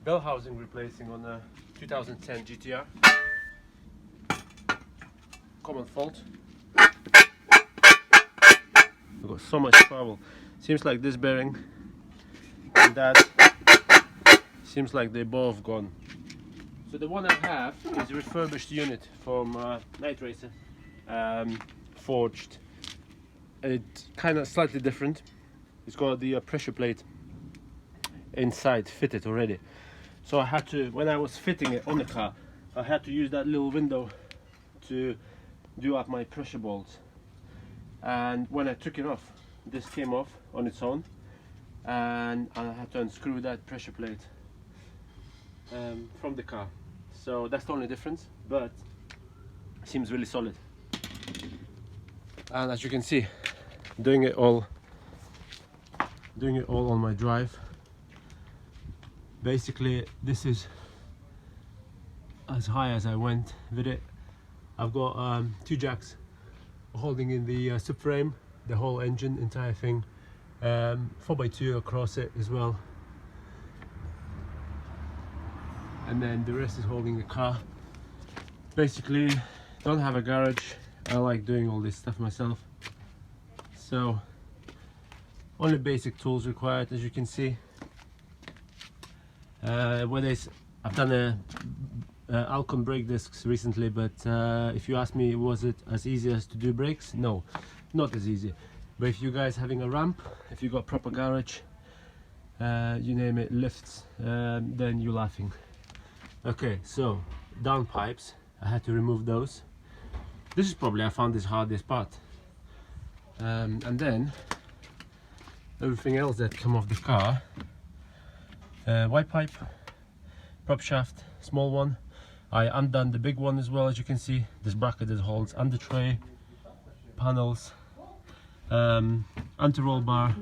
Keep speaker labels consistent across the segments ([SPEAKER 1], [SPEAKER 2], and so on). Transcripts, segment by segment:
[SPEAKER 1] bell housing replacing on a 2010 GTR. Common fault. We've got so much trouble. Seems like this bearing and that seems like they're both gone. So the one I have is a refurbished unit from Night Racer, forged. It's kind of slightly different. It's got the pressure plate inside fitted already. So I had to, when I was fitting it on the car, I had to use that little window to do up my pressure bolts. And when I took it off, this came off on its own, and I had to unscrew that pressure plate from the car. So that's the only difference, but it seems really solid. And as you can see, doing it all on my drive. Basically, this is as high as I went with it. I've got 2 jacks holding in the subframe, the whole engine, entire thing, 4x2 across it as well, and then the rest is holding the car. Basically, don't have a garage. I like doing all this stuff myself, so only basic tools required, as you can see. I've done a Alcon brake discs recently, but if you ask me, was it as easy as to do brakes? No, not as easy. But if you guys having a ramp, if you got proper garage, you name it, lifts, then you're laughing. Okay, so down pipes, I had to remove those. This is probably, I found this hardest part. And then everything else that come off the car. White pipe, prop shaft, small one. I undone the big one as well, as you can see. This bracket that holds under tray, panels, anti-roll bar,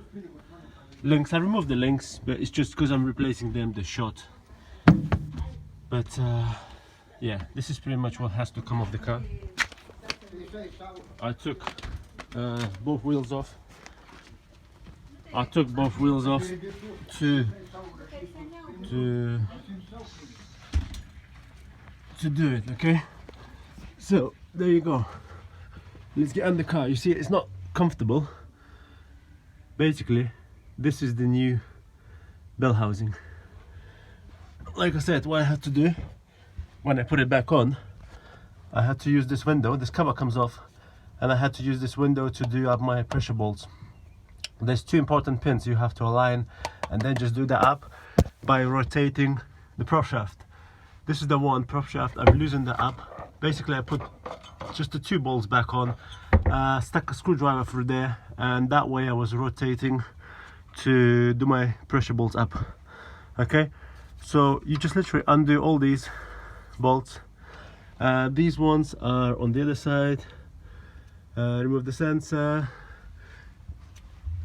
[SPEAKER 1] links. I removed the links, but it's just because I'm replacing them, the shot. But yeah, this is pretty much what has to come off the car. I took both wheels off. To do it. Okay, so there you go. Let's get in the car. You see, it's not comfortable. Basically, this is the new bell housing. Like I said, what I had to do when I put it back on, I had to use this window. This cover comes off, and I had to use this window to do up my pressure bolts. There's 2 important pins you have to align, and then just do that up by rotating the prop shaft. This is the one prop shaft. I've loosened that up. Basically, I put just the 2 bolts back on, stuck a screwdriver through there, and that way I was rotating to do my pressure bolts up. Okay, so you just literally undo all these bolts. These ones are on the other side. Remove the sensor.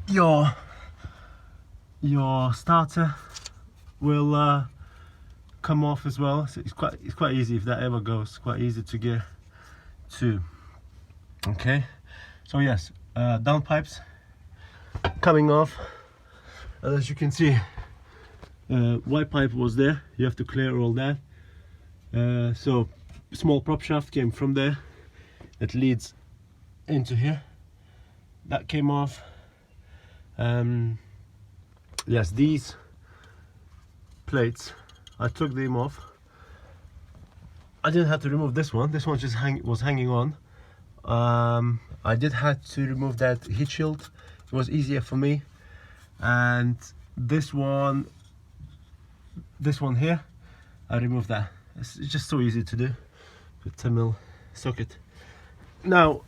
[SPEAKER 1] Your starter will come off as well, so it's quite easy if that ever goes. Quite easy to get to. Okay, so yes, down pipes coming off, and as you can see, white pipe was there. You have to clear all that. So small prop shaft came from there. It leads into here. That came off. Yes, these plates, I took them off. I didn't have to remove this one. This one just was hanging on. I did have to remove that heat shield. It was easier for me. And this one here, I removed that. It's just so easy to do. The 10mm socket. Now,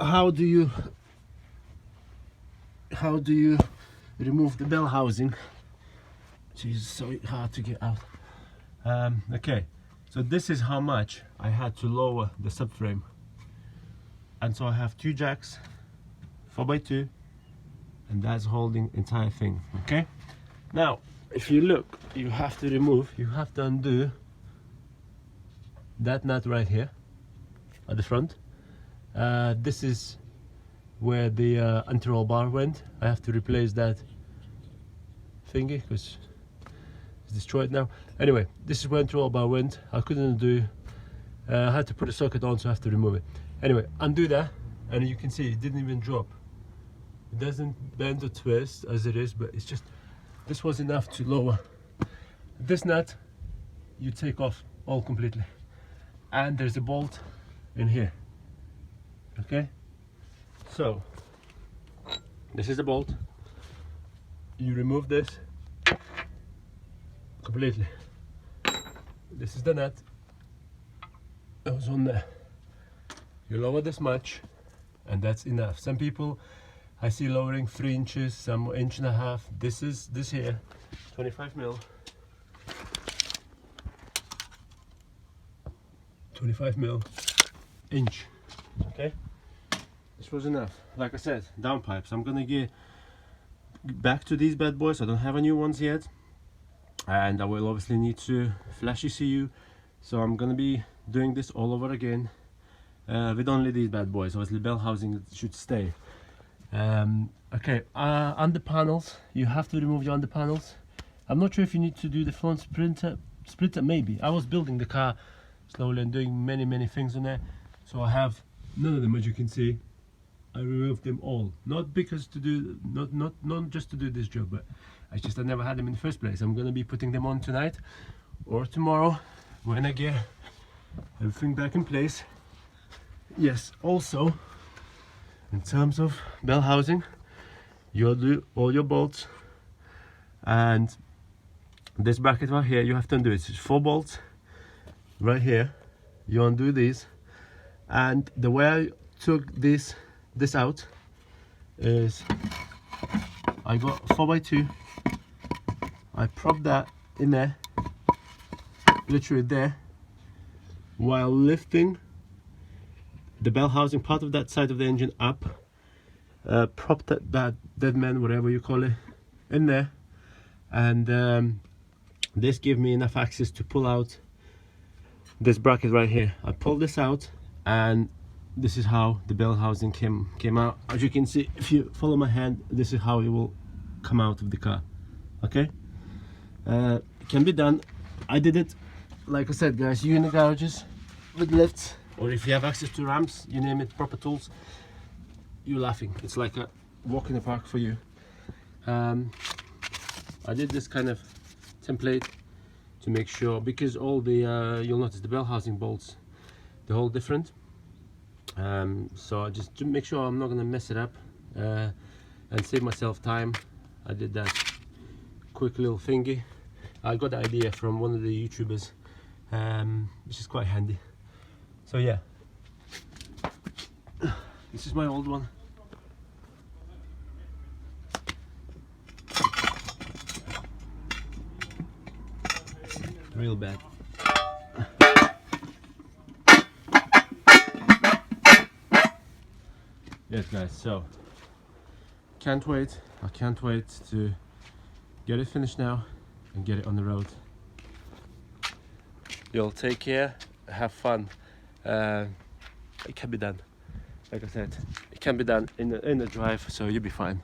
[SPEAKER 1] how do you remove the bell housing? Jeez, it's so hard to get out. Okay, so this is how much I had to lower the subframe. And so I have 2 jacks, 4x2, and that's holding entire thing. Okay, now if you look, you have to undo that nut right here at the front. This is where the anti-roll bar went. I have to replace that thingy because it's destroyed now. Anyway, this went through all by wind. I couldn't do, I had to put a socket on, so I have to remove it. Anyway, undo that, and you can see it didn't even drop. It doesn't bend or twist as it is, but it's just, this was enough to lower. This nut, you take off all completely. And there's a bolt in here. Okay? So, this is the bolt. You remove this completely. This is the nut that was on there. You lower this much, and that's enough. Some people I see lowering 3 inches, some 1.5 inches. This is this here, 25 mil. 25 mil inch. Okay, this was enough. Like I said, downpipes. I'm gonna get back to these bad boys. I don't have any new ones yet, and I will obviously need to flash ECU, so I'm gonna be doing this all over again with only these bad boys. Obviously bell housing should stay. Okay, under panels, you have to remove your under panels. I'm not sure if you need to do the front splitter maybe. I was building the car slowly and doing many things on there, so I have none of them, as you can see. I removed them all, not because to do, not just to do this job, but I never had them in the first place. I'm gonna be putting them on tonight or tomorrow when I get everything back in place. Yes, also in terms of bell housing, you'll do all your bolts, and this bracket right here you have to undo it. It's 4 bolts right here. You undo these, and the way I took this out is I got 4x2. I propped that in there, literally there, while lifting the bell housing part of that side of the engine up, propped that dead man, whatever you call it, in there, and this gave me enough access to pull out this bracket right here. I pulled this out, and this is how the bell housing came out. As you can see, if you follow my hand, this is how it will come out of the car. Okay, it can be done. I did it, like I said, guys, you in the garages with lifts, or if you have access to ramps, you name it, proper tools, you're laughing. It's like a walk in the park for you. I did this kind of template to make sure, because all the you'll notice the bell housing bolts, they're all different, so I just to make sure I'm not gonna mess it up and save myself time. I did that quick little thingy. I got the idea from one of the YouTubers, which is quite handy. So yeah, this is my old one. Real bad. Yes guys, so can't wait. I can't wait to get it finished now and get it on the road. You'll take care, have fun. It can be done. Like I said, it can be done in the drive, so you'll be fine.